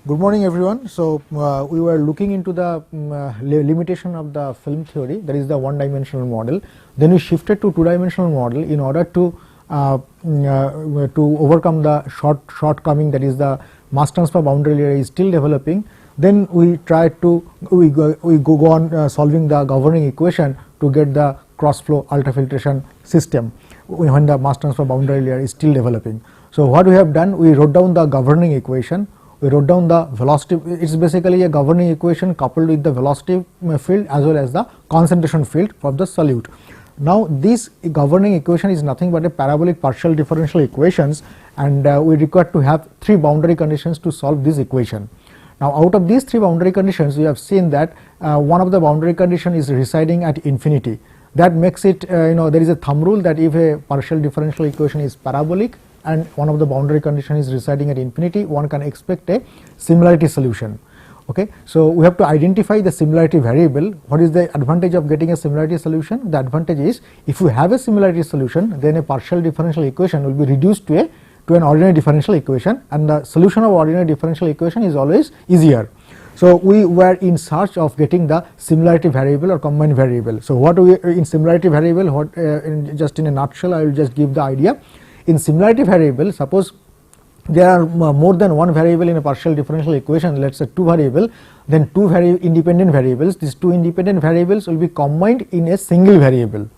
Good morning everyone. So we were looking into the limitation of the film theory, that is the one dimensional model. Then we shifted to two dimensional model in order to overcome the shortcoming, that is the mass transfer boundary layer is still developing. Then we tried to go on solving the governing equation to get the cross flow ultrafiltration system when the mass transfer boundary layer is still developing. So what we have done, we wrote down the governing equation. We wrote down the velocity. It is basically a governing equation coupled with the velocity field as well as the concentration field for the solute. Now this governing equation is nothing but a parabolic partial differential equations, and we require to have three boundary conditions to solve this equation. Now out of these three boundary conditions, we have seen that one of the boundary condition is residing at infinity. That makes it there is a thumb rule that if a partial differential equation is parabolic and one of the boundary condition is residing at infinity, one can expect a similarity solution. Okay, so we have to identify the similarity variable. What is the advantage of getting a similarity solution? The advantage is, if you have a similarity solution, then a partial differential equation will be reduced to an ordinary differential equation, and the solution of ordinary differential equation is always easier. So we were in search of getting the similarity variable or combined variable. So what we in similarity variable, just in a nutshell, I will just give the idea. In similarity variable, suppose there are more than one variable in a partial differential equation, let us say two variable, then two independent variables. These two independent variables will be combined in a single variable,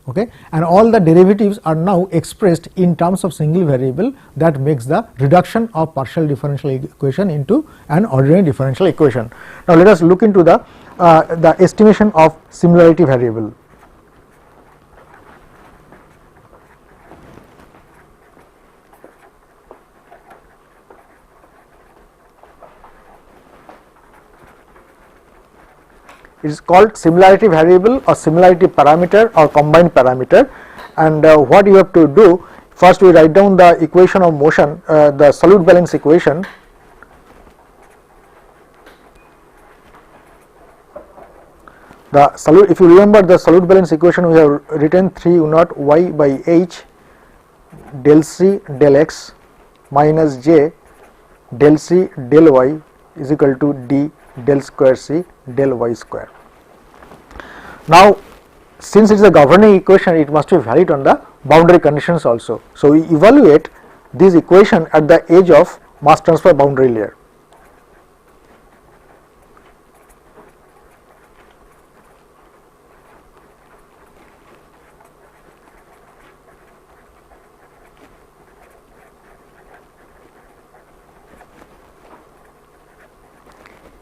okay, and all the derivatives are now expressed in terms of single variable. That makes the reduction of partial differential equation into an ordinary differential equation. Now let us look into the estimation of similarity variable. It is called similarity variable or similarity parameter or combined parameter, and what you have to do, first we write down the equation of motion, the solute balance equation. If you remember the solute balance equation, we have written 3 u naught y by h del c del x minus j del c del y is equal to d del square c del y square. Now since it is a governing equation, it must be valid on the boundary conditions also. So we evaluate this equation at the edge of mass transfer boundary layer.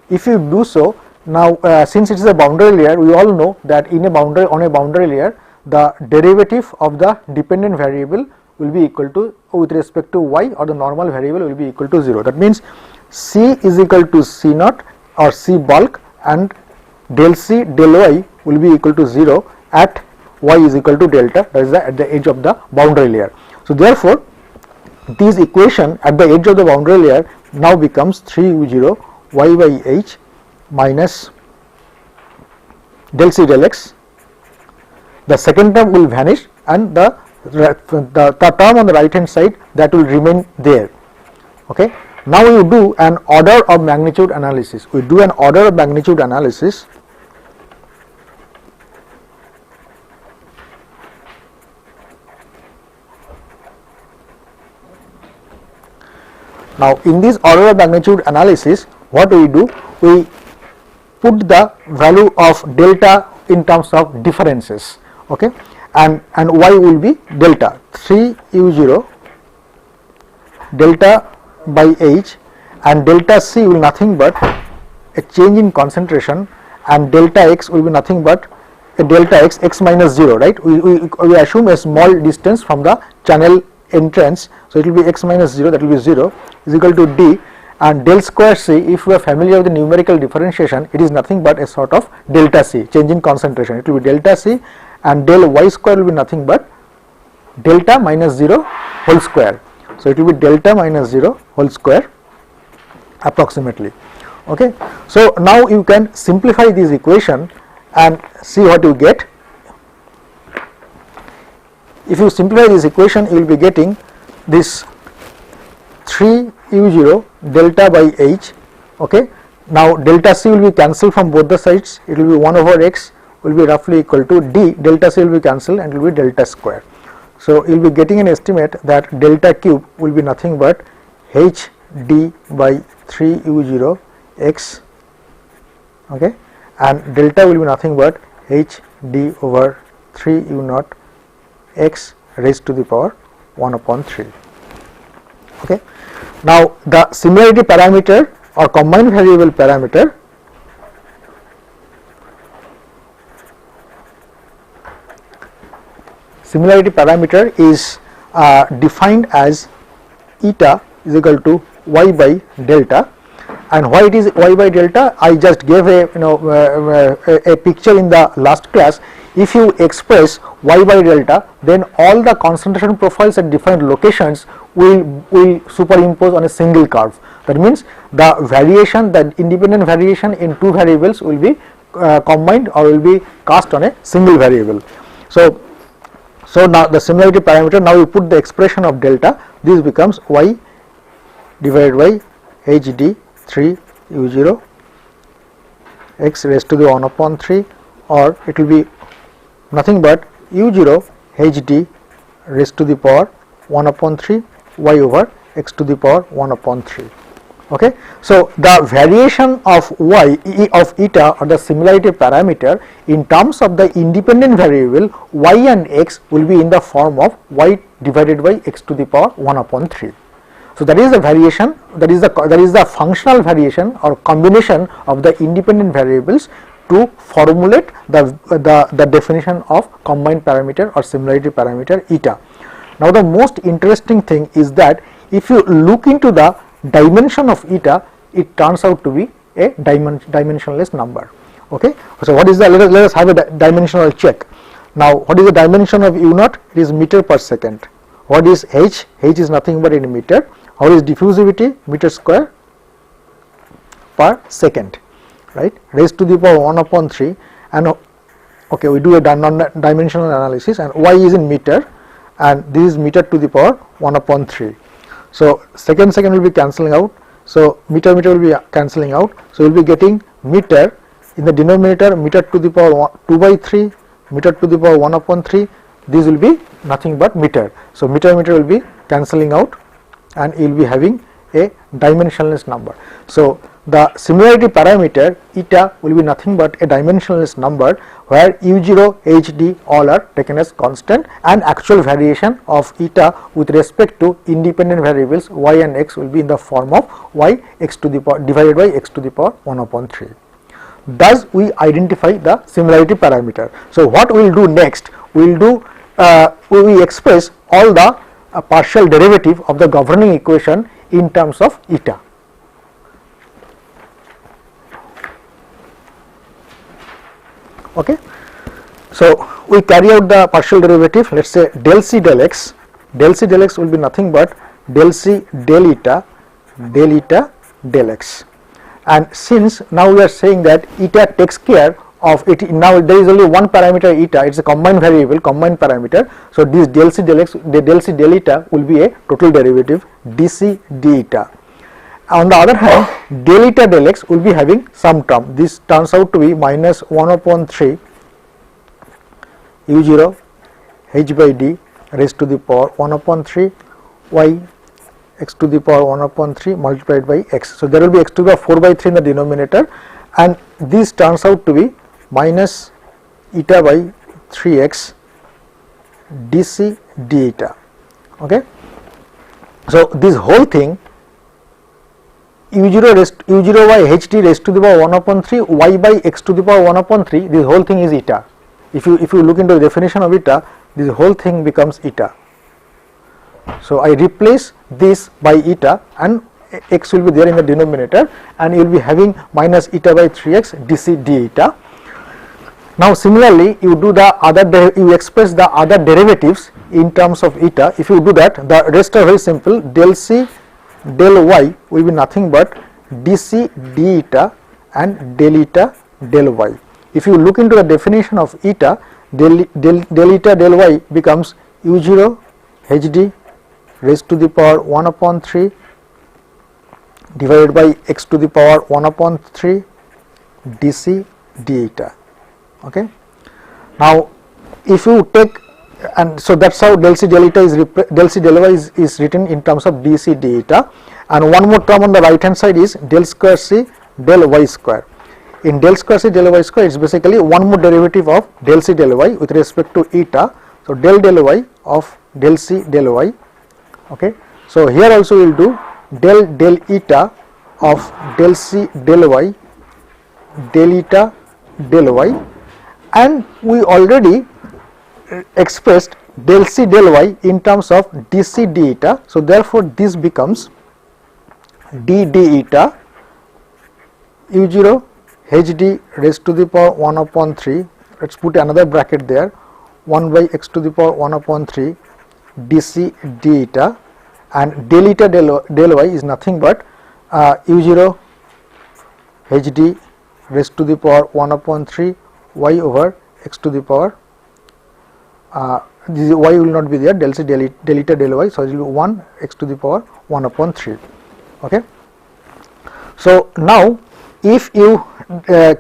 If you do so, now since it is a boundary layer, we all know that on a boundary layer, the derivative of the dependent variable will be equal to, with respect to y, or the normal variable will be equal to 0. That means c is equal to c naught or c bulk, and del c del y will be equal to 0 at y is equal to delta, that is at the edge of the boundary layer. So therefore this equation at the edge of the boundary layer now becomes 3 u0 y by h minus del c del x. The second term will vanish, and the term on the right hand side, that will remain there. Okay. Now you do an order of magnitude analysis. We do an order of magnitude analysis. Now in this order of magnitude analysis, what we do, we put the value of delta in terms of differences, okay, and y will be delta 3 u0 delta by h, and delta c will nothing but a change in concentration, and delta x will be nothing but a delta x minus 0, right. We assume a small distance from the channel entrance, so it will be x minus 0, that will be 0, is equal to d, and del square c, if you are familiar with the numerical differentiation, it is nothing but a sort of delta c, change in concentration. It will be delta c, and del y square will be nothing but delta minus 0 whole square. So it will be delta minus 0 whole square approximately. Okay. So now you can simplify this equation and see what you get. If you simplify this equation, you will be getting this 3 u0 delta by h Okay. Now delta c will be cancelled from both the sides, it will be 1 over x will be roughly equal to d, delta c will be cancelled and it will be delta square. So you will be getting an estimate that delta cube will be nothing but h d by 3 u0 x, okay, and delta will be nothing but h d over 3 u naught x raised to the power 1 upon 3. Okay. Now the similarity parameter or combined variable parameter is defined as eta is equal to y by delta, and why it is y by delta, I just gave a a picture in the last class. If you express y by delta, then all the concentration profiles at different locations will superimpose on a single curve. That means the variation, the independent variation in two variables will be combined or will be cast on a single variable. So now the similarity parameter, now you put the expression of delta, this becomes y divided by h d 3 u0 x raised to the 1 upon 3, or it will be nothing but u0 h d raised to the power 1 upon 3 y over x to the power 1 upon 3. Okay. So the variation of y of eta or the similarity parameter in terms of the independent variable y and x will be in the form of y divided by x to the power 1 upon 3. So that is the variation, that is the functional variation or combination of the independent variables to formulate the definition of combined parameter or similarity parameter eta. Now the most interesting thing is that if you look into the dimension of eta, it turns out to be a dimensionless number. Okay. So what is the, let us have a dimensional check. Now what is the dimension of u naught? It is meter per second. What is h? H is nothing but in meter. How is diffusivity? Meter square per second, right, raised to the power 1 upon 3, and okay, we do a dimensional analysis, and y is in meter and this is meter to the power 1 upon 3. So second will be cancelling out, so meter will be cancelling out, so we will be getting meter in the denominator, meter to the power 2 by 3, meter to the power 1 upon 3, this will be nothing but meter. So meter will be cancelling out and you will be having a dimensionless number. So the similarity parameter eta will be nothing but a dimensionless number where u0, hd all are taken as constant, and actual variation of eta with respect to independent variables y and x will be in the form of y x to the power divided by x to the power 1 upon 3. Thus we identify the similarity parameter. So what we will do next, we will do we express all the partial derivative of the governing equation in terms of eta. Okay. So we carry out the partial derivative, let us say del c del x will be nothing but del c del eta del x, and since now we are saying that eta takes care of it, now there is only one parameter eta, it is a combined variable, combined parameter. So this del c del x, the del c del eta will be a total derivative dc d eta. On the other hand, del eta del x will be having some term, this turns out to be minus 1 upon 3 u0 h by d raised to the power 1 upon 3 y x to the power 1 upon 3 multiplied by x. So there will be x to the power 4 by 3 in the denominator, and this turns out to be minus eta by 3x dc d eta. Okay. So this whole thing u0 by hd raised to the power 1 upon 3 y by x to the power 1 upon 3, this whole thing is eta. If you look into the definition of eta, this whole thing becomes eta. So I replace this by eta and x will be there in the denominator, and you will be having minus eta by 3x dc d eta. Now similarly you do the other, you express the other derivatives in terms of eta. If you do that, the rest are very simple. Del c del y will be nothing but dc d eta and del eta del y. If you look into the definition of eta, del eta del y becomes u0 hd raised to the power 1 upon 3 divided by x to the power 1 upon 3 dc d eta. Okay. Now, if you take, and so that's how del c del eta is del c del y is written in terms of dc d eta, and one more term on the right hand side is del square c del y square. In del square c del y square, it's basically one more derivative of del c del y with respect to eta. So del y of del c del y. Okay. So here also we will do del eta of del c del y del eta del y, and we already expressed del c del y in terms of dc d eta. So therefore this becomes d d eta u0 hd raised to the power 1 upon 3, let's put another bracket there, 1 by x to the power 1 upon 3 dc d eta, and del eta del y is nothing but u0 hd raised to the power 1 upon 3 y over x to the power, this y will not be there, del c del eta del y, so it will be 1 x to the power 1 upon 3. Okay. So now if you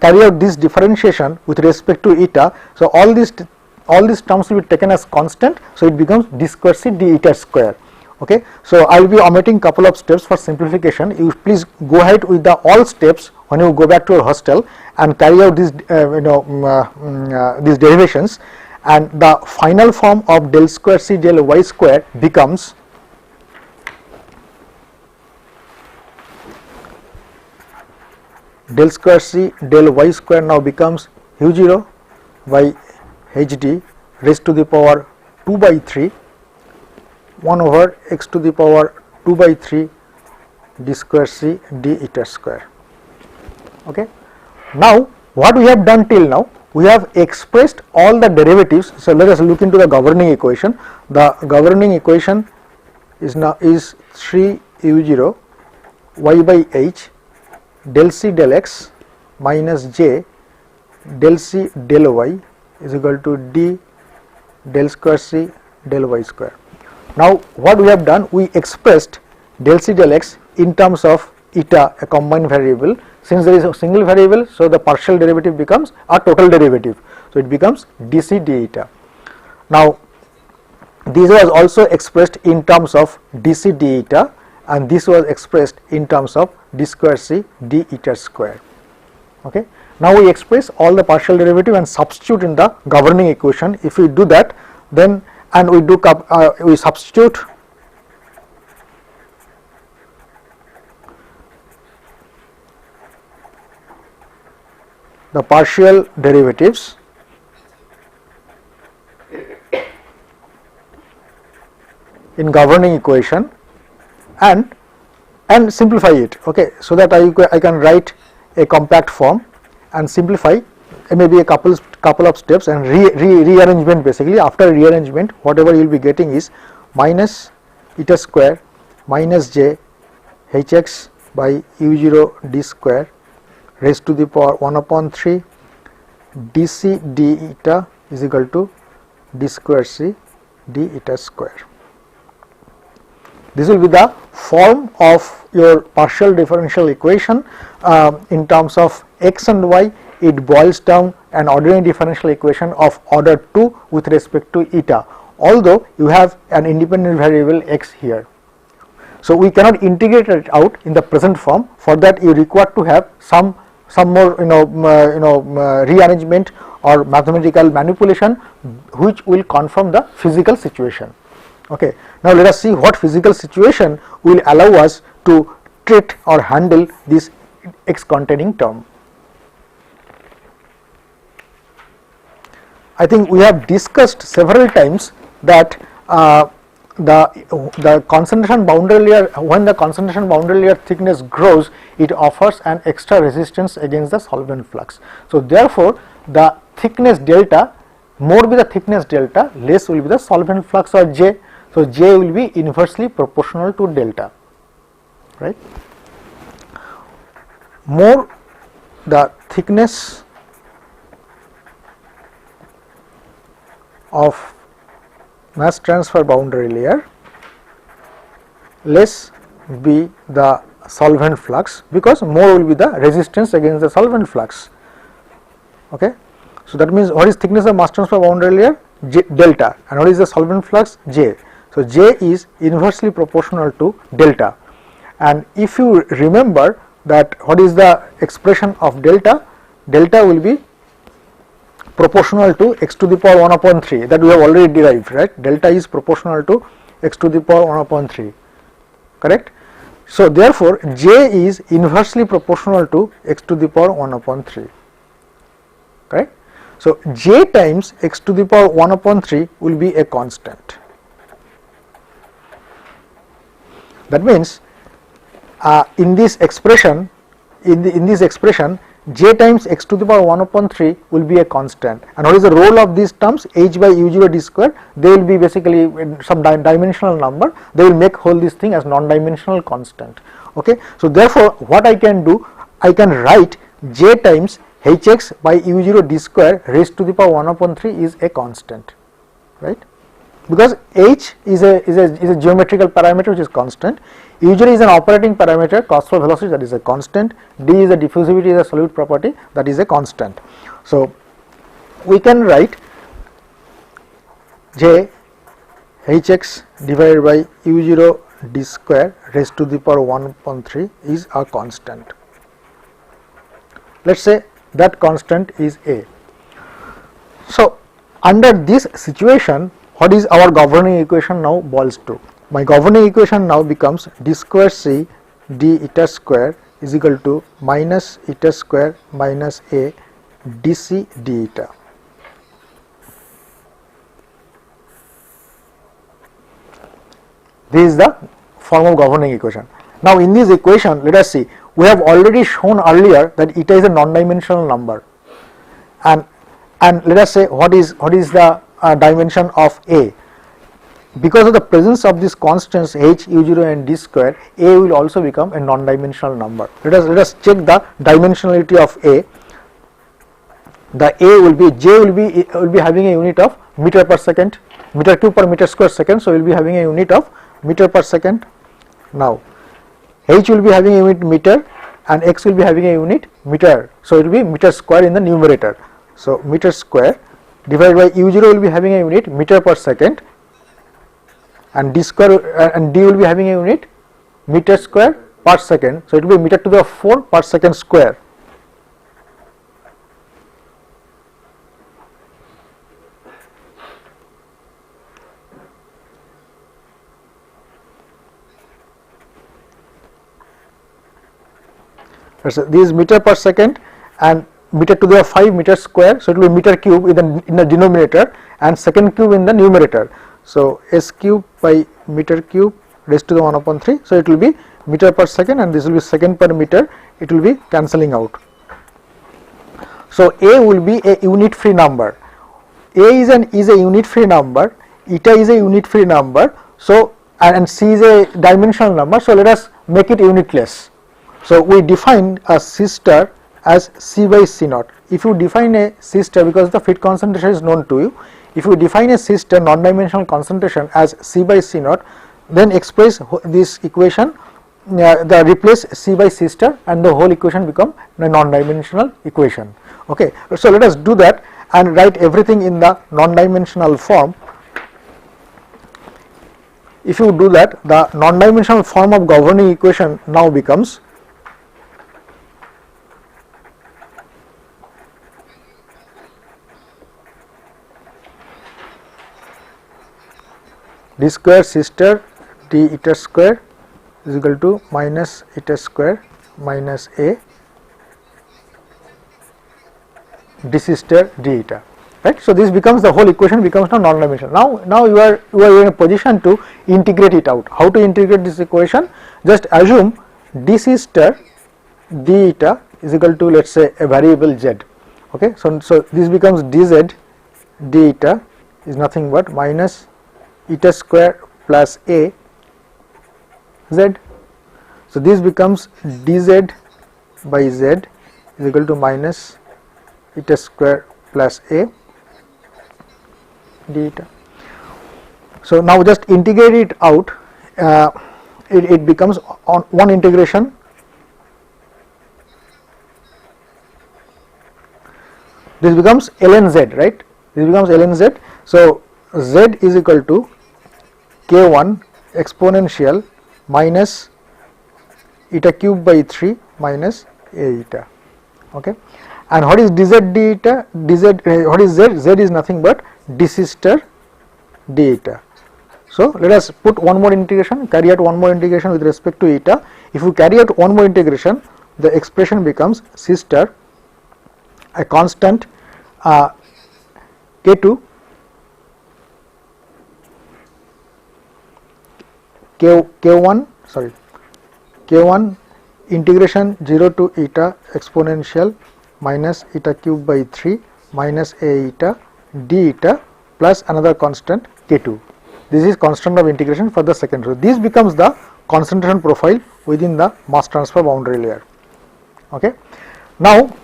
carry out this differentiation with respect to eta, so all these terms will be taken as constant, so it becomes d square c d eta square. Okay. So I will be omitting couple of steps for simplification. You please go ahead with the all steps when you go back to your hostel and carry out these these derivations, and the final form of del square c del y square becomes del square c del y square now becomes u0 by hd raised to the power 2 by 3 1 over x to the power 2 by 3 d square c d eta square. Okay. Now what we have done till now, we have expressed all the derivatives. So let us look into the governing equation. The governing equation is now 3 u0 y by h del c del x minus j del c del y is equal to d del square c del y square. Now what we have done, we expressed del c del x in terms of eta, a combined variable. Since there is a single variable, so the partial derivative becomes a total derivative, so it becomes dc d eta. Now this was also expressed in terms of dc d eta, and this was expressed in terms of d square c d eta square. Okay. Now we express all the partial derivative and substitute in the governing equation. If we do that, then and we do we substitute the partial derivatives in governing equation and simplify it. Okay, so that I can write a compact form and simplify maybe a couple of steps and rearrangement. Basically after rearrangement, whatever you will be getting is minus eta square minus j hx by u0 d square raised to the power 1 upon 3 dc d eta is equal to d square c d eta square. This will be the form of your partial differential equation. In terms of x and y, it boils down an ordinary differential equation of order 2 with respect to eta, although you have an independent variable x here. So we cannot integrate it out in the present form. For that you require to have some more rearrangement or mathematical manipulation which will confirm the physical situation. Okay. Now let us see what physical situation will allow us to treat or handle this x containing term. I think we have discussed several times that the concentration boundary layer, when the concentration boundary layer thickness grows, it offers an extra resistance against the solvent flux. So therefore the thickness delta, more be the thickness delta, less will be the solvent flux or J. So J will be inversely proportional to delta, right. More the thickness of mass transfer boundary layer, less be the solvent flux, because more will be the resistance against the solvent flux. Okay. So, that means what is thickness of mass transfer boundary layer? J, delta, and what is the solvent flux? J. So, J is inversely proportional to delta, and if you remember that what is the expression of delta? Delta will be proportional to x to the power 1 upon 3, that we have already derived, right? Delta is proportional to x to the power 1 upon 3, correct? So, therefore, J is inversely proportional to x to the power 1 upon 3, correct? So, J times x to the power 1 upon 3 will be a constant. That means, in this expression, J times x to the power 1 upon 3 will be a constant, and what is the role of these terms? H by u0 d square, they will be basically some dimensional number, they will make whole this thing as non-dimensional constant. Okay. So, therefore, what I can do? I can write J times Hx by u0 d square raised to the power 1 upon 3 is a constant, right? Because H is a geometrical parameter which is constant, u0 is an operating parameter, cross flow velocity, that is a constant, d is a diffusivity, is a solute property, that is a constant. So, we can write J Hx divided by u0 d square raised to the power 1 upon 3 is a constant. Let us say that constant is A. So, under this situation, what is our governing equation now boils to? My governing equation now becomes d square c d eta square is equal to minus eta square minus A dc d eta. This is the form of governing equation. Now, in this equation, let us see, we have already shown earlier that eta is a non-dimensional number, and let us say what is the dimension of A. Because of the presence of these constants h, u0 and d square, A will also become a non-dimensional number. Let us check the dimensionality of A. The A will be, J will be having a unit of meter per second, meter cube per meter square second. So, we will be having a unit of meter per second. Now, H will be having a unit meter and X will be having a unit meter. So, it will be meter square in the numerator. So, meter square divided by u0 will be having a unit meter per second, and d square and d will be having a unit meter square per second. So, it will be meter to the 4 per second square. This is meter per second and meter to the 5 meter square. So, it will be meter cube in the denominator and second cube in the numerator. So, s cube by meter cube raised to the 1 upon 3. So, it will be meter per second and this will be second per meter, it will be cancelling out. So, A will be a unit free number. A is a unit free number, eta is a unit free number. So, and C is a dimensional number. So, let us make it unitless. So, we define a C star as C by C naught. If you define a C star, because the fit concentration is known to you, if you define a C star non-dimensional concentration as C by C naught, then express this equation, replace C by C star and the whole equation become a non-dimensional equation. Okay. So, let us do that and write everything in the non-dimensional form. If you do that, the non-dimensional form of governing equation now becomes d square C star d eta square is equal to minus eta square minus A d C star d eta, right. So, this becomes the whole equation becomes now non-dimensional. Now you are in a position to integrate it out. How to integrate this equation? Just assume d C star d eta is equal to, let us say, a variable z. Okay. So, this becomes dz d eta is nothing but minus eta square plus A z. So, this becomes dz by z is equal to minus eta square plus A d eta. So, now just integrate it out, it becomes on one integration this becomes ln z, right? This becomes ln z. So z is equal to k1 exponential minus eta cube by 3 minus a eta. Okay, and what is dz d eta? Dz what is z? Z is nothing but d sister d eta. So let us put one more integration, carry out one more integration with respect to eta. If we carry out one more integration, the expression becomes sister a constant k2 k1 integration 0 to eta exponential minus eta cube by 3 minus a eta d eta plus another constant k2. This is constant of integration for the second row. This becomes the concentration profile within the mass transfer boundary layer. Okay. Now,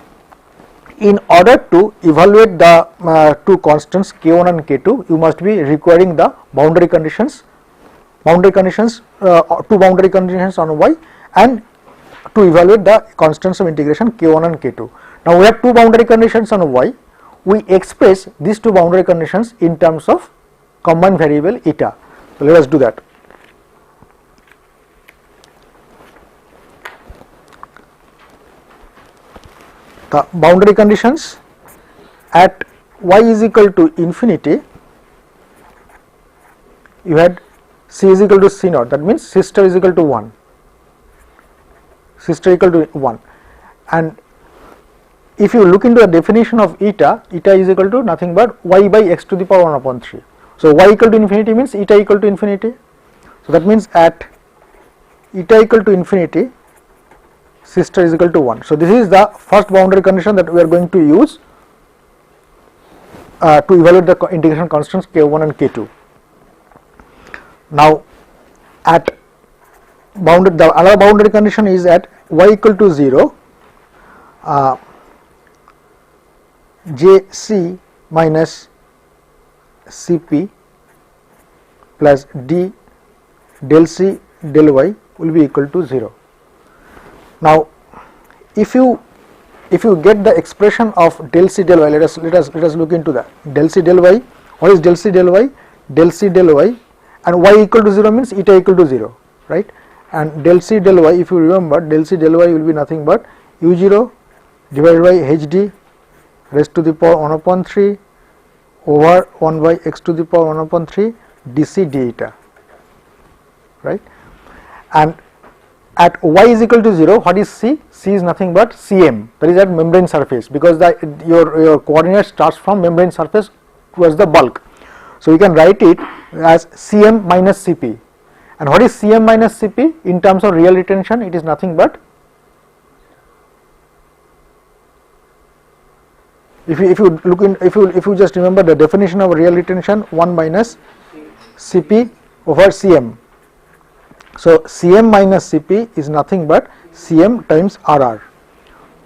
in order to evaluate the two constants k1 and k2, you must be requiring the boundary conditions, two boundary conditions on y, and to evaluate the constants of integration k1 and k2. Now, we have two boundary conditions on y. We express these two boundary conditions in terms of combined variable eta. So let us do that. The boundary conditions at y is equal to infinity, you had c is equal to c naught, that means sister is equal to 1, sister equal to 1, and if you look into the definition of eta, eta is equal to nothing but y by x to the power 1 upon 3. So y equal to infinity means eta equal to infinity. So that means at eta equal to infinity, sister is equal to 1. So this is the first boundary condition that we are going to use to evaluate the integration constants k1 and k2. Now at the other boundary condition is at y equal to 0, jc minus cp plus d del c del y will be equal to 0. Now, if you get the expression of del c del y, let us look into that. Del c del y, what is del c del y? Del c del y, and y equal to 0 means eta equal to 0, right? And del c del y, if you remember, del c del y will be nothing but u0 divided by hd raised to the power 1 upon 3 over 1 by x to the power 1 upon 3 dc d eta, right? And at y is equal to 0, what is c? C is nothing but cm, that is at membrane surface, because your coordinate starts from membrane surface towards the bulk. So you can write it as cm minus cp. And what is cm minus cp in terms of real retention? It is nothing but, if you look in, if you just remember the definition of real retention, 1 minus cp over cm. So cm minus cp is nothing but cm times rr.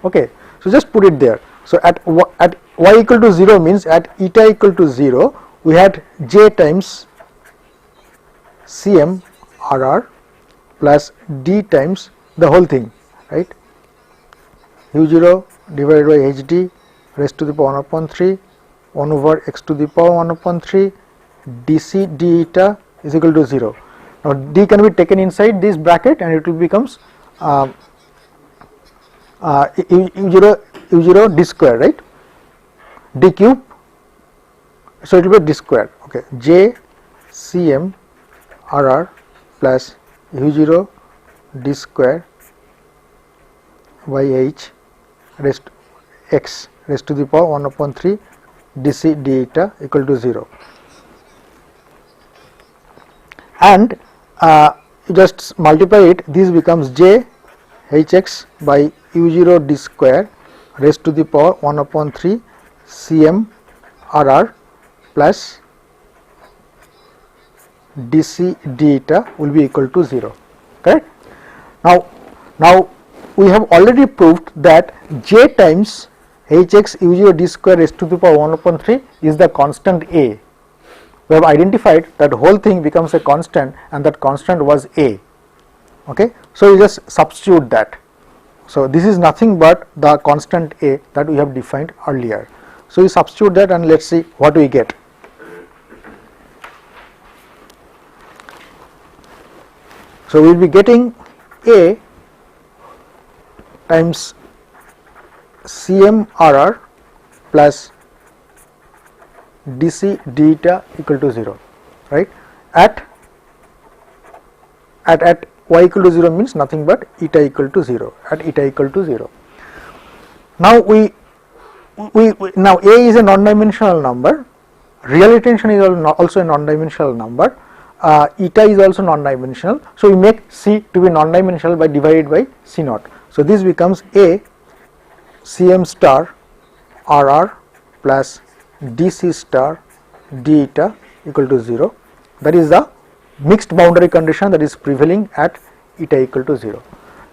Okay, so just put it there. So at y equal to 0 means at eta equal to 0, we had j times cm rr plus d times the whole thing, right? u0 divided by hd raised to the power 1 upon 3 1 over x to the power 1 upon 3 dc d eta is equal to 0. Now d can be taken inside this bracket and it will becomes u0 d square, right? D cube, so it will be d square. Okay, j cm rr plus u0 d square by h raised x raised to the power 1 upon 3 dc d eta equal to 0. And you just multiply it, this becomes j hx by u0 d square raised to the power 1 upon 3 cm rr plus dc d eta will be equal to 0, correct? Now we have already proved that j times hx u0 d square raised to the power 1 upon 3 is the constant a. We have identified that the whole thing becomes a constant and that constant was a. Okay, so you just substitute that. So this is nothing but the constant a that we have defined earlier. So we substitute that and let us see what we get. So we will be getting A times CMRR plus DC d eta equal to 0, right, at y equal to 0 means nothing but eta equal to 0, at eta equal to 0. Now now A is a non-dimensional number, real retention is also a non-dimensional number, eta is also non-dimensional, so we make C to be non-dimensional by divided by C naught. So this becomes A Cm star RR plus DC star d eta equal to 0, that is the mixed boundary condition that is prevailing at eta equal to 0.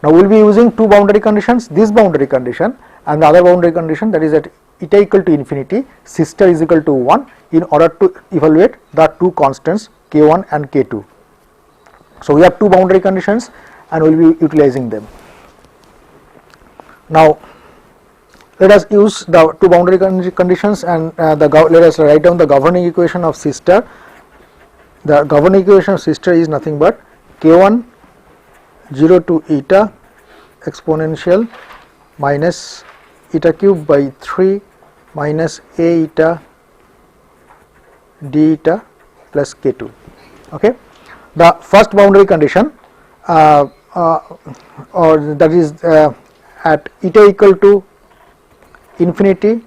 Now we will be using two boundary conditions, this boundary condition and the other boundary condition, that is at eta equal to infinity, C star is equal to 1, in order to evaluate the two constants k1 and k2. So we have two boundary conditions and we will be utilizing them. Now let us use the two boundary conditions and let us write down the governing equation of C star. The governing equation of C star is nothing but k1 0 to eta exponential minus eta cube by 3 minus a eta d eta plus k2. Okay. The first boundary condition or that is at eta equal to infinity,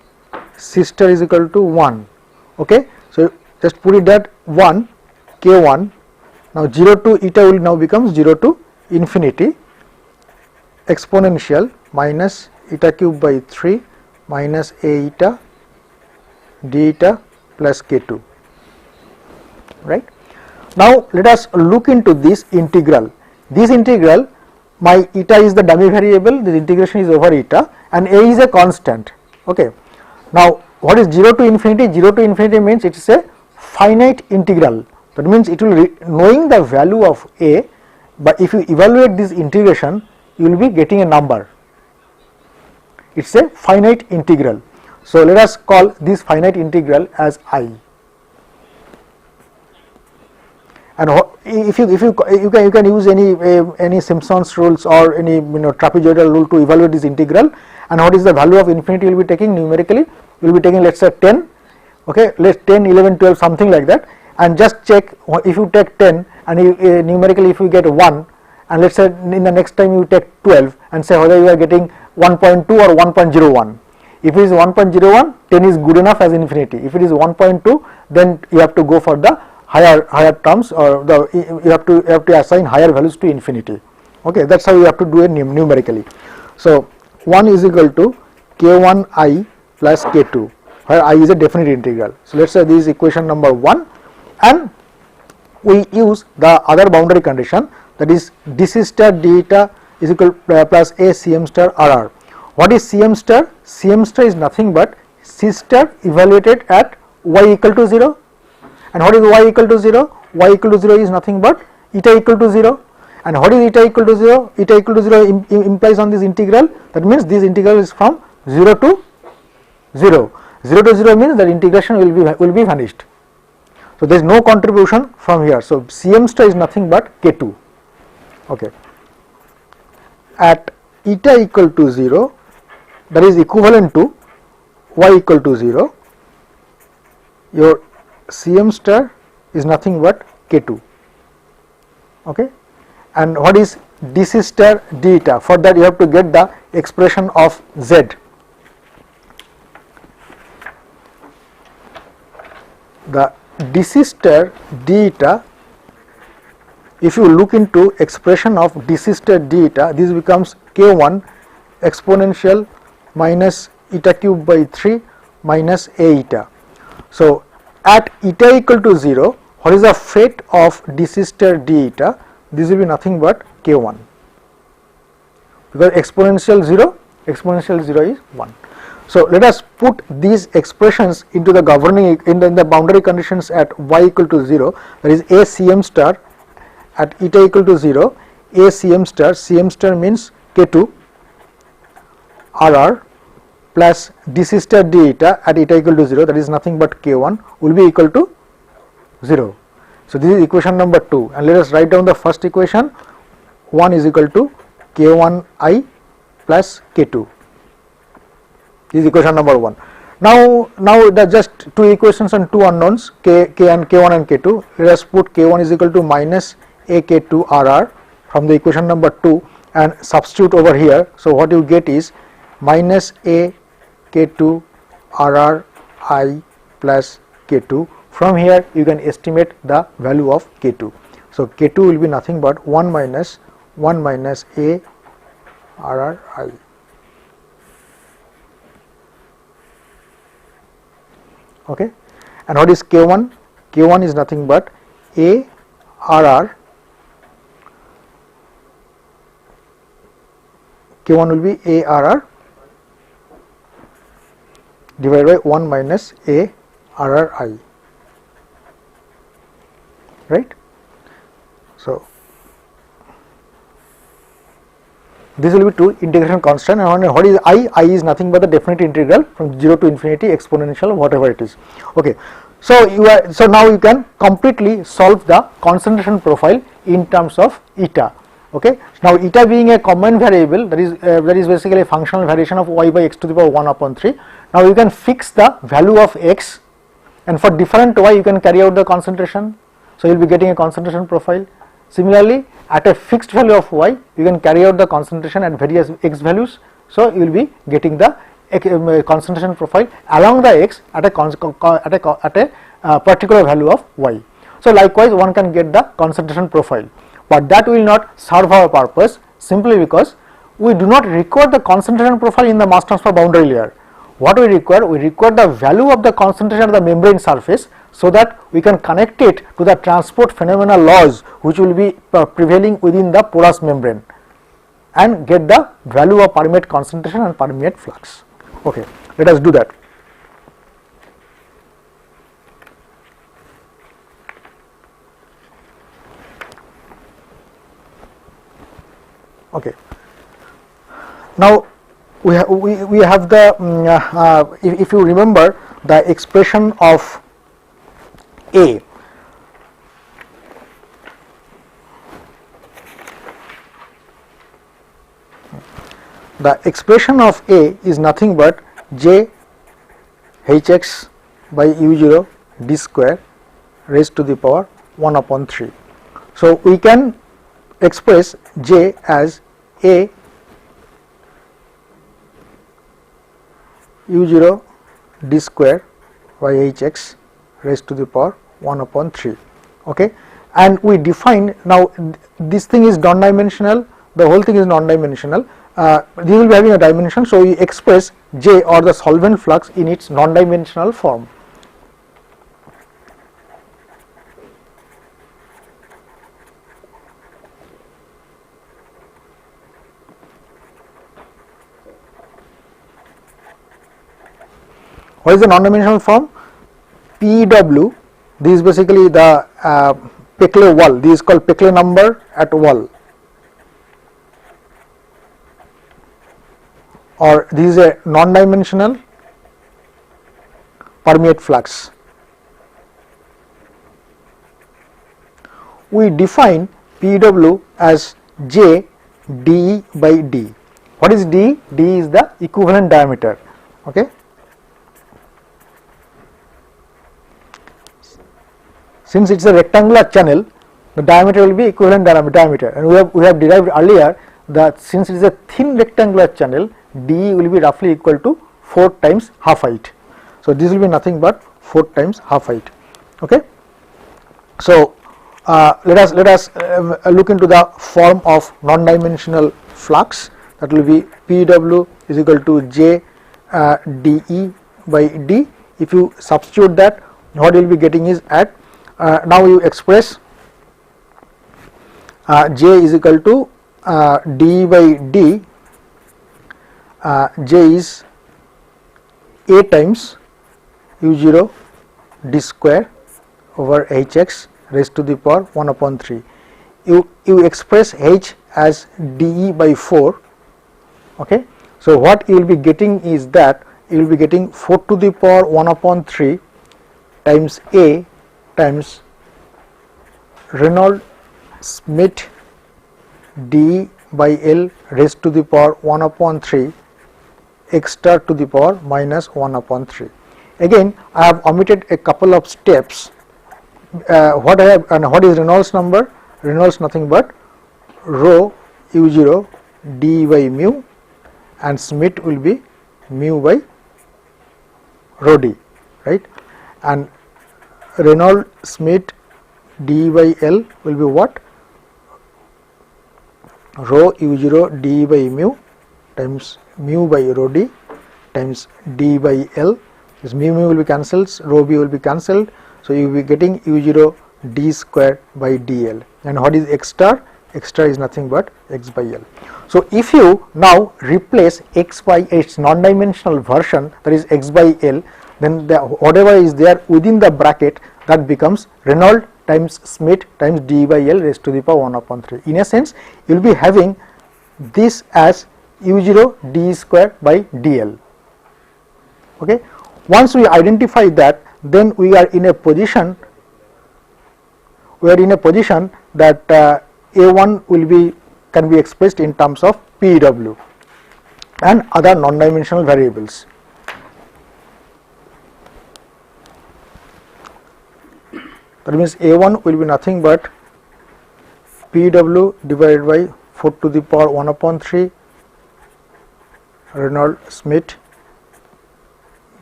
C star is equal to 1. Okay. So just put it that 1 k1, now 0 to eta will now becomes 0 to infinity exponential minus eta cube by 3 minus a eta d eta plus k2, right. Now let us look into this integral. This integral, my eta is the dummy variable, this integration is over eta and a is a constant. Okay. Now what is 0 to infinity? 0 to infinity means it is a finite integral, that means it will knowing the value of a, but if you evaluate this integration you will be getting a number. It is a finite integral. So let us call this finite integral as I. And if you can use any Simpson's rules or any trapezoidal rule to evaluate this integral, and what is the value of infinity you will be taking numerically, you will be taking let us say 10, okay, let us 10, 11, 12 something like that, and just check if you take 10 and numerically if you get 1, and let us say in the next time you take 12 and say whether you are getting 1.2 or 1.01. If it is 1.01, 10 is good enough as infinity. If it is 1.2, then you have to go for the higher terms, or you have to assign higher values to infinity. Okay, that's how you have to do it numerically. So 1 is equal to k1I plus k2, where I is a definite integral. So let us say this is equation number 1, and we use the other boundary condition, that is dc star d eta is equal plus a Cm star RR. What is Cm star? Cm star is nothing but C star evaluated at y equal to 0. And what is y equal to 0? Y equal to 0 is nothing but eta equal to 0. And what is eta equal to 0? Eta equal to 0 implies on this integral, that means this integral is from 0 to 0. 0 to 0 means that integration will be vanished. So there is no contribution from here. So Cm star is nothing but k2. Okay. At eta equal to 0, that is equivalent to y equal to 0, your Cm star is nothing but k2. Okay. And what is dc star d eta? For that you have to get the expression of z. The dc star d eta, if you look into expression of dc star d eta, this becomes k1 exponential minus eta cube by 3 minus a eta. So at eta equal to 0, what is the fate of dc star d eta? This will be nothing but k1, because exponential 0 is 1. So let us put these expressions into the governing in the boundary conditions at y equal to 0, that is a Cm star at eta equal to 0, a Cm star means k2 RR plus dc star d eta at eta equal to 0, that is nothing but k1, will be equal to 0. So this is equation number 2, and let us write down the first equation. 1 is equal to k1i plus k2. This is equation number 1. Now the just two equations and two unknowns, k and k1 and k2. Let us put k1 is equal to minus a k2 rr from the equation number 2 and substitute over here. So what you get is minus a k2 rr I plus k2. From here you can estimate the value of k2. So k2 will be nothing but 1 minus a rr I. Okay, and what is k1? K1 is nothing but a rr. K1 will be a rr divided by 1 minus a rr I, right. So this will be two integration constant, and what is I? I is nothing but the definite integral from 0 to infinity exponential whatever it is. Okay, so now you can completely solve the concentration profile in terms of eta. Okay, now eta being a common variable, that is basically a functional variation of y by x to the power 1 upon 3. Now you can fix the value of x, and for different y you can carry out the concentration. So you will be getting a concentration profile. Similarly, at a fixed value of y you can carry out the concentration at various x values. So you will be getting the concentration profile along the x at a particular value of y. So likewise one can get the concentration profile, but that will not serve our purpose simply because we do not require the concentration profile in the mass transfer boundary layer. What we require the value of the concentration of the membrane surface, so that we can connect it to the transport phenomena laws which will be prevailing within the porous membrane, and get the value of permeate concentration and permeate flux. Okay, let us do that. Okay, now we have the if you remember the expression of A, the expression of A is nothing but j hx by u0 d square raised to the power 1 upon 3. So we can express j as A u0 d square by hx raised to the power 1 upon 3. Okay, and we define, now this thing is non-dimensional, the whole thing is non-dimensional. This will be having a dimension, so we express J or the solvent flux in its non-dimensional form. What is the non-dimensional form? PW, this is basically the Peclet wall, this is called Peclet number at wall, or this is a non-dimensional permeate flux. We define PW as J dE by D. What is D? D is the equivalent diameter. Okay. Since it is a rectangular channel, the diameter will be equivalent diameter, and we have derived earlier that since it is a thin rectangular channel, DE will be roughly equal to 4 times half height. So this will be nothing but 4 times half height. Okay. So let us look into the form of non-dimensional flux, that will be PW is equal to J dE by D. If you substitute that, what you will be getting is at now you express J is equal to dE by D. J is A times u0 d square over hx raised to the power 1 upon 3. You express h as dE by 4. Okay. So what you will be getting is that you will be getting 4 to the power 1 upon 3 times A times Reynolds-Smith d by L raised to the power 1 upon 3 x star to the power minus 1 upon 3. Again, I have omitted a couple of steps. What I have, and what is Reynolds number? Reynolds nothing but rho u0 d by mu, and Smith will be mu by rho d, right? And Reynolds-Smith d by L will be what? Rho u0 d by mu times mu by rho d times d by L. This mu will be cancelled, rho b will be cancelled. So you will be getting u0 d square by dl. And what is x star? X star is nothing but x by L. So if you now replace x by its non-dimensional version, that is x by L, then whatever is there within the bracket, that becomes Reynolds times Smith times d by L raised to the power 1 upon 3. In a sense, you will be having this as u0 d square by dl. Okay. Once we identify that, then we are in a position that A1 can be expressed in terms of PW and other non-dimensional variables. That means A1 will be nothing but PW divided by 4 to the power 1 upon 3 Reynolds-Smith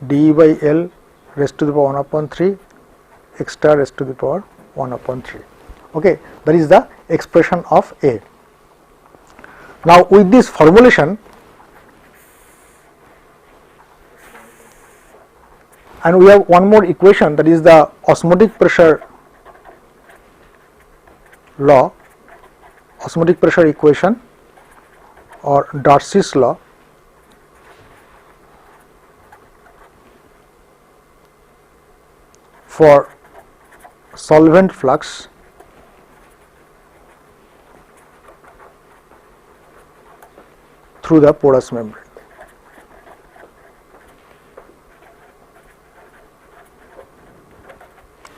d by L raised to the power 1 upon 3 x star raised to the power 1 upon 3. Okay, that is the expression of A. Now with this formulation, and we have one more equation, that is the osmotic pressure law, osmotic pressure equation or Darcy's law. For solvent flux through the porous membrane.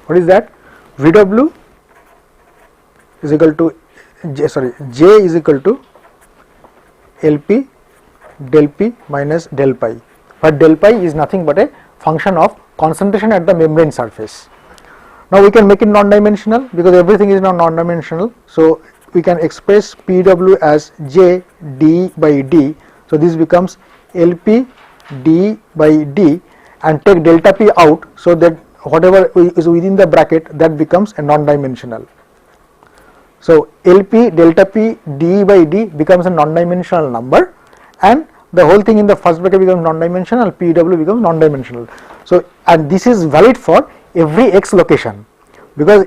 What is that? VW is equal to J is equal to LP del P minus del pi, but del pi is nothing but a function of concentration at the membrane surface. Now we can make it non-dimensional because everything is now non-dimensional. So we can express PW as J d by d. So this becomes LP d by d, and take delta P out, so that whatever is within the bracket, that becomes a non-dimensional. So LP delta P d by d becomes a non-dimensional number, and the whole thing in the first bracket becomes non-dimensional, PW becomes non-dimensional. So, and this is valid for every x location, because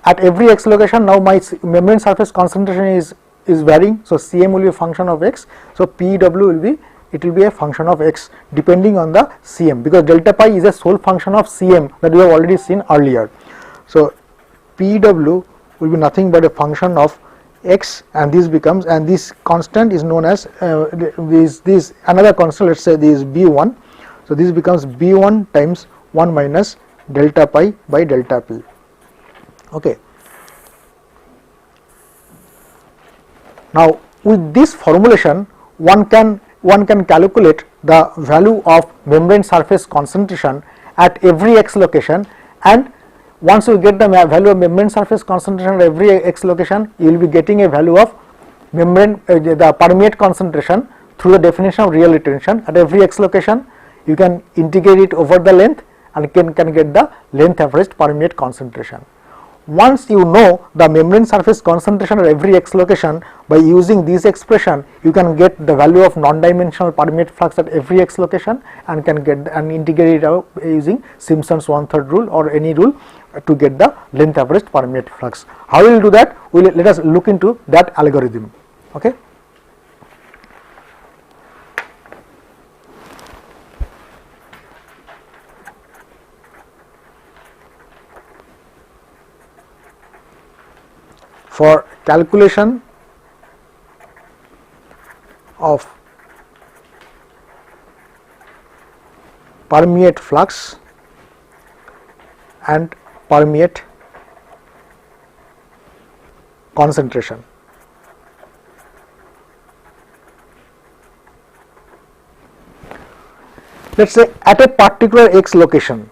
at every x location now my membrane surface concentration is varying. So Cm will be a function of x, so PW will be a function of x depending on the Cm, because delta pi is a sole function of Cm that we have already seen earlier. So PW will be nothing but a function of x, and this becomes, and this constant is known as this another constant, let us say this is B1. So this becomes B1 times 1 minus delta pi by delta P. Okay. Now with this formulation, one can calculate the value of membrane surface concentration at every x location, and once you get the value of membrane surface concentration at every x location, you will be getting a value of membrane the permeate concentration through the definition of real retention at every x location. You can integrate it over the length and can get the length averaged permeate concentration. Once you know the membrane surface concentration at every x location, by using this expression you can get the value of non-dimensional permeate flux at every x location, and can get and integrate it out using Simpson's 1/3 rule or any rule to get the length averaged permeate flux. How we will do that? Let us look into that algorithm. Okay. For calculation of permeate flux and permeate concentration. Let us say at a particular x location,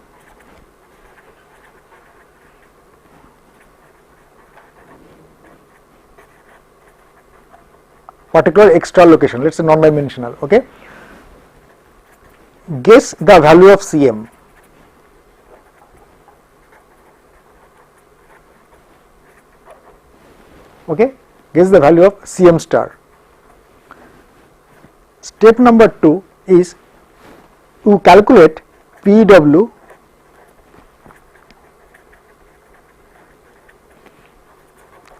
particular x star location, let us say non-dimensional, okay. Guess the value of Cm. Okay, guess the value of Cm star. Step number 2 is you calculate Pw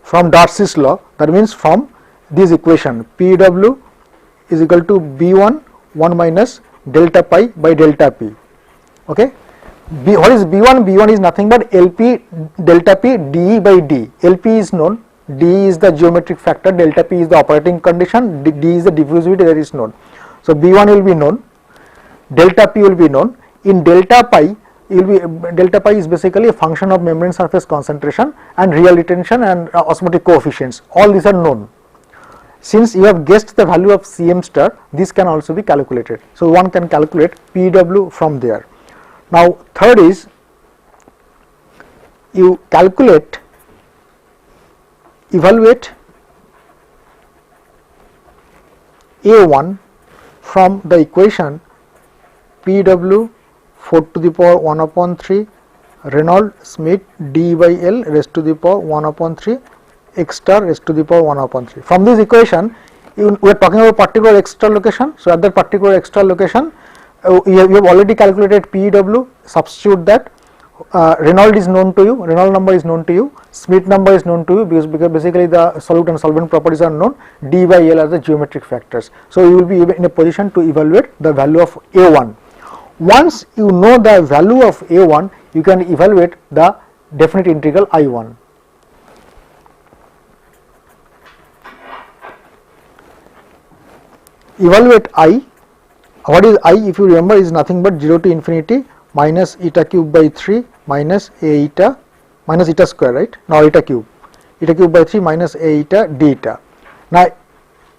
from Darcy's law, that means from this equation Pw is equal to B1 1 minus delta pi by delta P. Okay. What is B1? B1 is nothing but Lp delta P dE by d. Lp is known, d is the geometric factor, delta P is the operating condition, d is the diffusivity that is known. So B1 will be known, delta P will be known. In delta pi, delta pi is basically a function of membrane surface concentration and real retention and osmotic coefficients. All these are known. Since you have guessed the value of Cm star, this can also be calculated. So one can calculate Pw from there. Now third is you evaluate A1 from the equation Pw 4 to the power 1 upon 3 Reynolds Schmidt d by L raised to the power 1 upon 3 x star raised to the power 1 upon 3. From this equation, we are talking about particular x star location. So at that particular x star location, you have already calculated Pw, substitute that. Reynolds is known to you, Reynolds number is known to you, Schmidt number is known to you, because basically the solute and solvent properties are known, d by L are the geometric factors. So you will be in a position to evaluate the value of A1. Once you know the value of A1, you can evaluate the definite integral I1. Evaluate I. What is I? If you remember, is nothing but 0 to infinity minus eta cube by 3 minus a eta minus eta square, right? Now eta cube by 3 minus a eta d eta. Now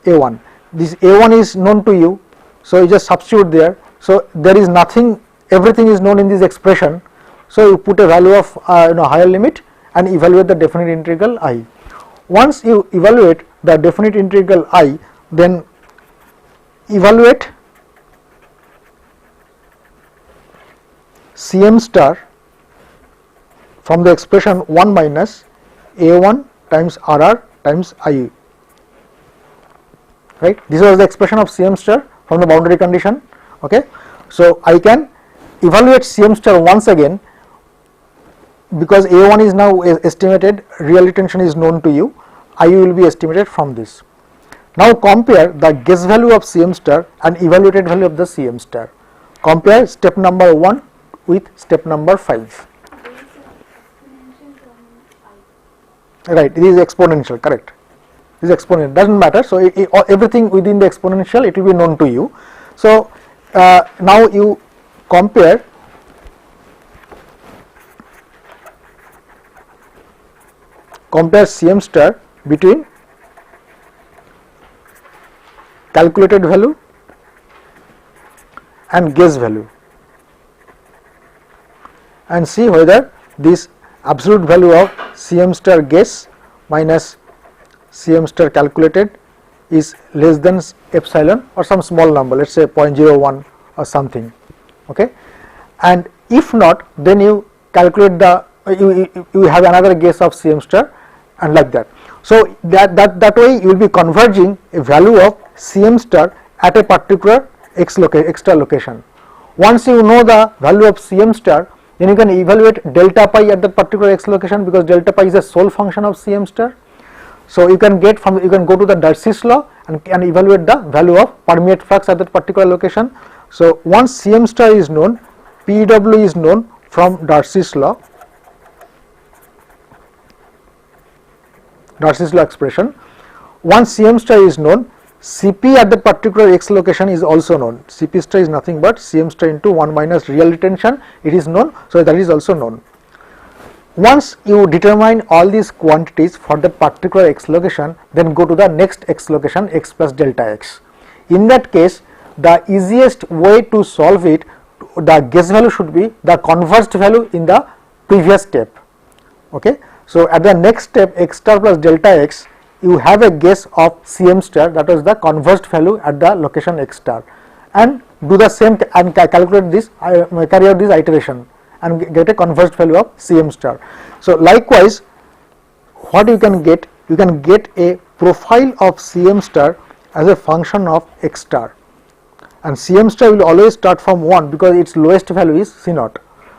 A1. This A1 is known to you, so you just substitute there. So there is nothing, everything is known in this expression. So you put a value of higher limit and evaluate the definite integral I. Once you evaluate the definite integral I, then evaluate Cm star from the expression 1 minus A1 times Rr times I. Right? This was the expression of Cm star from the boundary condition. Okay. So I can evaluate Cm star once again, because A1 is now estimated, real retention is known to you, IU will be estimated from this. Now compare the guess value of Cm star and evaluated value of the Cm star. Compare step number 1 with step number 5. Right, it is exponential, correct. It is exponential, doesn't matter. So everything within the exponential, it will be known to you. So now you compare Cm star between calculated value and guess value, and see whether this absolute value of Cm star guess minus Cm star calculated is less than epsilon or some small number, let us say 0.01 or something. Okay. And if not, then you calculate the you have another guess of Cm star, and like that. So that way you will be converging a value of Cm star at a particular x star location. Once you know the value of Cm star, then you can evaluate delta pi at that particular x location, because delta pi is a sole function of Cm star. So you can go to the Darcy's law and evaluate the value of permeate flux at that particular location. So once Cm star is known, Pw is known from Darcy's law expression. Once Cm star is known, Cp at the particular x location is also known. Cp star is nothing but Cm star into 1 minus real retention, it is known, so that is also known. Once you determine all these quantities for the particular x location, then go to the next x location, x plus delta x. In that case, the easiest way to solve it, the guess value should be the converged value in the previous step. Okay. So, at the next step x star plus delta x, you have a guess of Cm star, that is the converged value at the location x star, and do the same and calculate this, carry out this iteration and get a converged value of Cm star. So, likewise, what you can get? You can get a profile of Cm star as a function of x star, and Cm star will always start from 1 because its lowest value is C naught.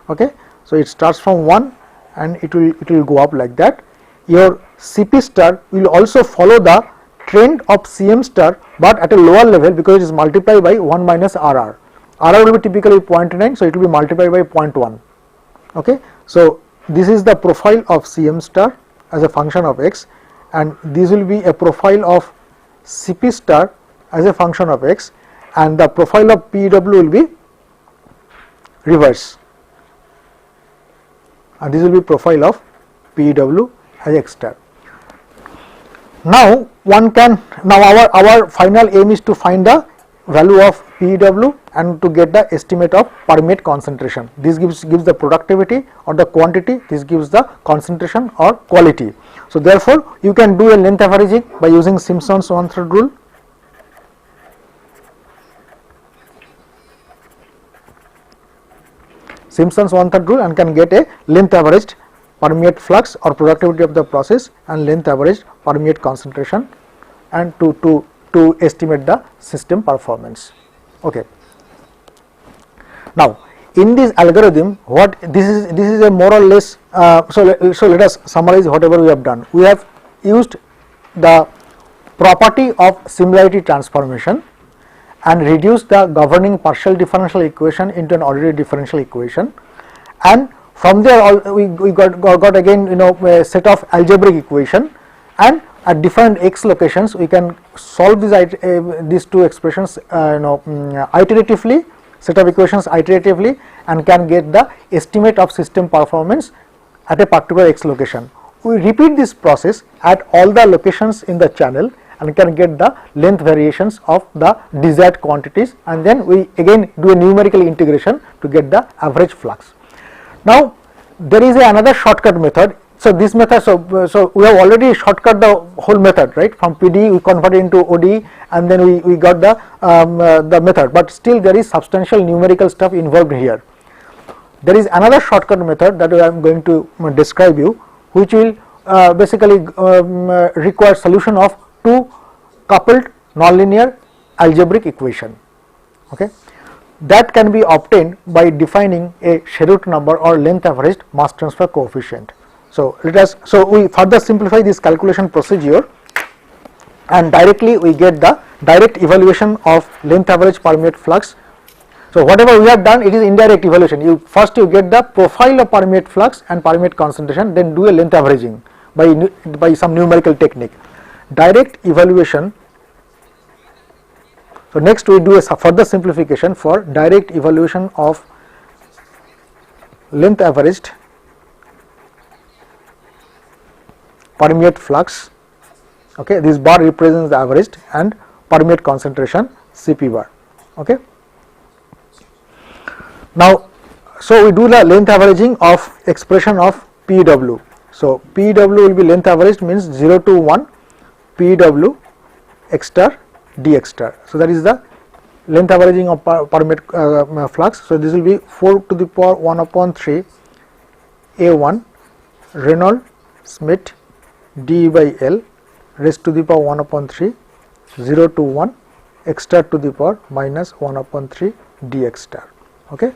Okay. So, it starts from 1 and it will go up like that. Your Cp star will also follow the trend of Cm star, but at a lower level because it is multiplied by 1 minus Rr. Rr will be typically 0.9, so it will be multiplied by 0.1. Okay. So, this is the profile of Cm star as a function of x, and this will be a profile of Cp star as a function of x, and the profile of Pw will be reverse, and this will be profile of Pw as x star. Now our final aim is to find the value of Pw and to get the estimate of permeate concentration. This gives the productivity or the quantity, this gives the concentration or quality. So, therefore, you can do a length averaging by using Simpson's one-third rule. Simpson's one-third rule, and can get a length averaged permeate flux or productivity of the process and length averaged permeate concentration, and to estimate the system performance. Okay. Now, in this algorithm, what this is a more or less, so let us summarize whatever we have done. We have used the property of similarity transformation and reduced the governing partial differential equation into an ordinary differential equation, and from there we got again a set of algebraic equation, and at different x locations we can solve these two expressions iteratively, set of equations iteratively, and can get the estimate of system performance at a particular x location. We repeat this process at all the locations in the channel and can get the length variations of the desired quantities, and then we again do a numerical integration to get the average flux. Now, there is another shortcut method. So, this method, so we have already shortcut the whole method, right? From PD we converted into OD, and then we got the method, but still there is substantial numerical stuff involved here. There is another shortcut method that I am going to describe you, which will basically require solution of two coupled nonlinear algebraic equation. Okay. That can be obtained by defining a Sherwood number or length averaged mass transfer coefficient. So, we further simplify this calculation procedure, and directly we get the direct evaluation of length average permeate flux. So, whatever we have done, it is indirect evaluation. First you get the profile of permeate flux and permeate concentration, then do a length averaging by some numerical technique. Direct evaluation. So, next we do a further simplification for direct evaluation of length averaged permeate flux. Okay, this bar represents the averaged, and permeate concentration Cp bar. Okay. Now, so we do the length averaging of expression of Pw. So, Pw will be length averaged, means 0 to 1 Pw x star dx star. So, that is the length averaging of permeate flux. So, this will be 4 to the power 1 upon 3 A1 Reynolds Schmidt d by L raised to the power 1 upon 3 0 to 1 x star to the power minus 1 upon 3 dx star. Okay.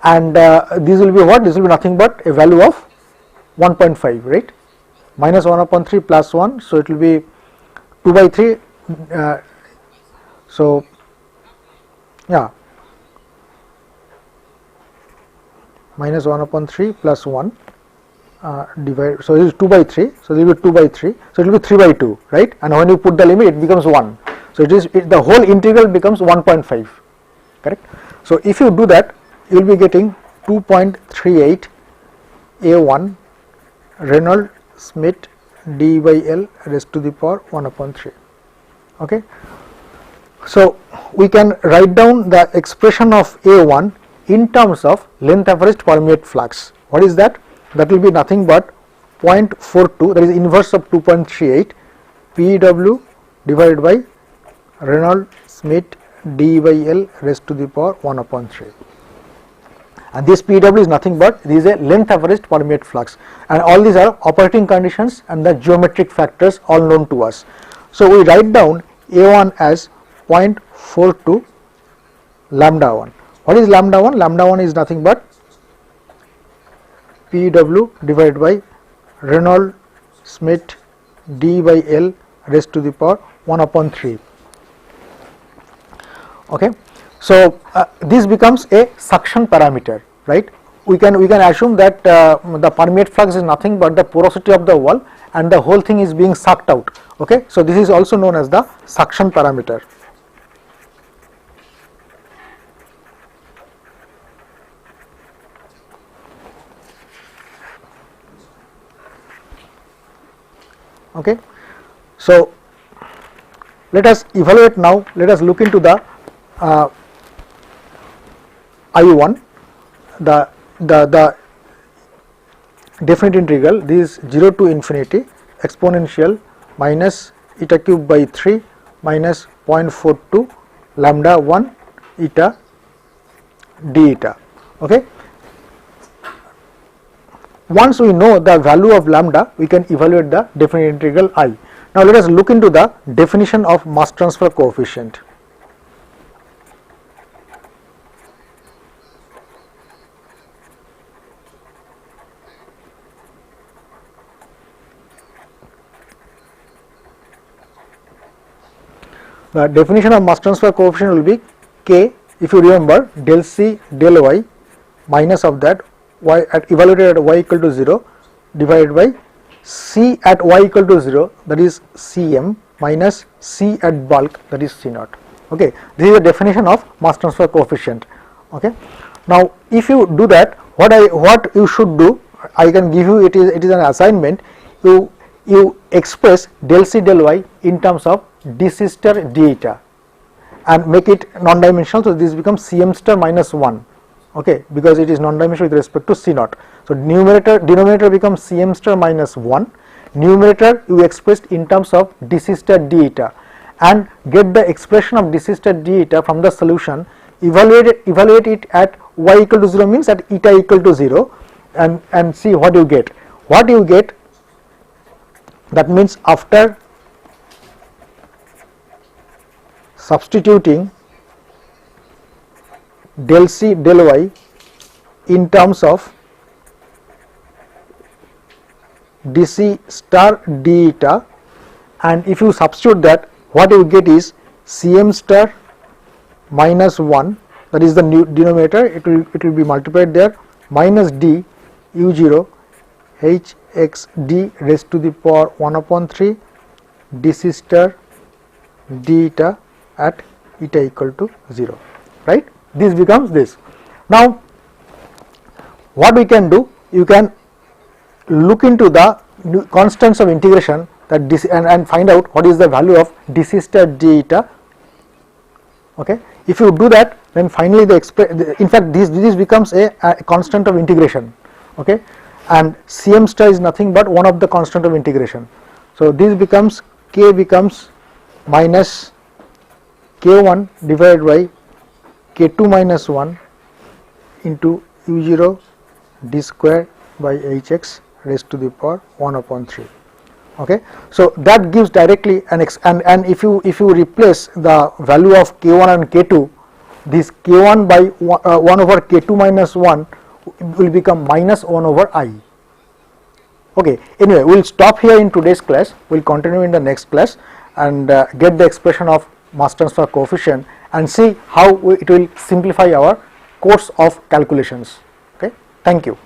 And this will be what? This will be nothing but a value of 1.5, right? Minus 1 upon 3 plus 1, so it will be 2 by 3. So, yeah, minus 1 upon 3 plus 1, divide, so it is 2 by 3, so it will be 2 by 3, so it will be 3 by 2, right, and when you put the limit it becomes 1, so the whole integral becomes 1.5, correct. So if you do that, you will be getting 2.38 a1 Reynolds-Smith d by L raised to the power 1 upon 3, okay. So we can write down the expression of A1 in terms of length averaged permeate flux. What is that? That will be nothing but 0.42, that is inverse of 2.38 PW divided by Reynolds-Smith d by L raised to the power 1 upon 3. And this PW is nothing but this is a length averaged permeate flux, and all these are operating conditions and the geometric factors all known to us. So we write down A1 as 0.42 lambda 1. What is lambda 1? Lambda 1 is nothing but PW divided by Reynolds-Smith d by L raised to the power 1 upon 3. Okay. So this becomes a suction parameter, right? We can assume that the permeate flux is nothing but the porosity of the wall, and the whole thing is being sucked out. Okay. So this is also known as the suction parameter. Okay. So let us evaluate now. Let us look into the I1, the definite integral. This is 0 to infinity exponential minus eta cube by 3 minus 0.42 lambda 1 eta d eta. Okay. Once we know the value of lambda, we can evaluate the definite integral I. Now let us look into the definition of mass transfer coefficient. The definition of mass transfer coefficient will be K, if you remember, del C del Y minus of that y at evaluated at y equal to 0 divided by C at y equal to 0, that is Cm, minus C at bulk, that is C naught. Okay. This is the definition of mass transfer coefficient. Okay. Now if you do that, what you should do, I can give you, it is an assignment. You express del C del Y in terms of d C star d eta and make it non-dimensional, so this becomes Cm star minus 1, okay, because it is non-dimensional with respect to C naught. So denominator becomes Cm star minus 1, numerator you expressed in terms of d C star d eta, and get the expression of d C star d eta from the solution, evaluate it at y equal to 0 means at eta equal to 0, and see what you get. What you get, that means after substituting del C del Y in terms of dc star d eta, and if you substitute that, what you get is Cm star minus 1, that is the new denominator, it will be multiplied there, minus d u0 h x d raised to the power 1 upon 3 dc star d eta at eta equal to 0, right. This becomes this. Now what we can do, you can look into the constants of integration that this and find out what is the value of dc star d eta. Okay. If you do that, then finally in fact this becomes a constant of integration. Okay. And Cm star is nothing but one of the constant of integration. So this becomes K becomes minus K1 divided by K2 minus 1 into u0 d square by hx raised to the power 1 upon 3. Okay. So that gives directly an and if you replace the value of K1 and K2, this K1 by 1 over K2 minus 1 will become minus 1 over I. Okay. Anyway, we will stop here in today's class. We will continue in the next class and get the expression of mass transfer coefficient and see how it will simplify our course of calculations. Okay. Thank you.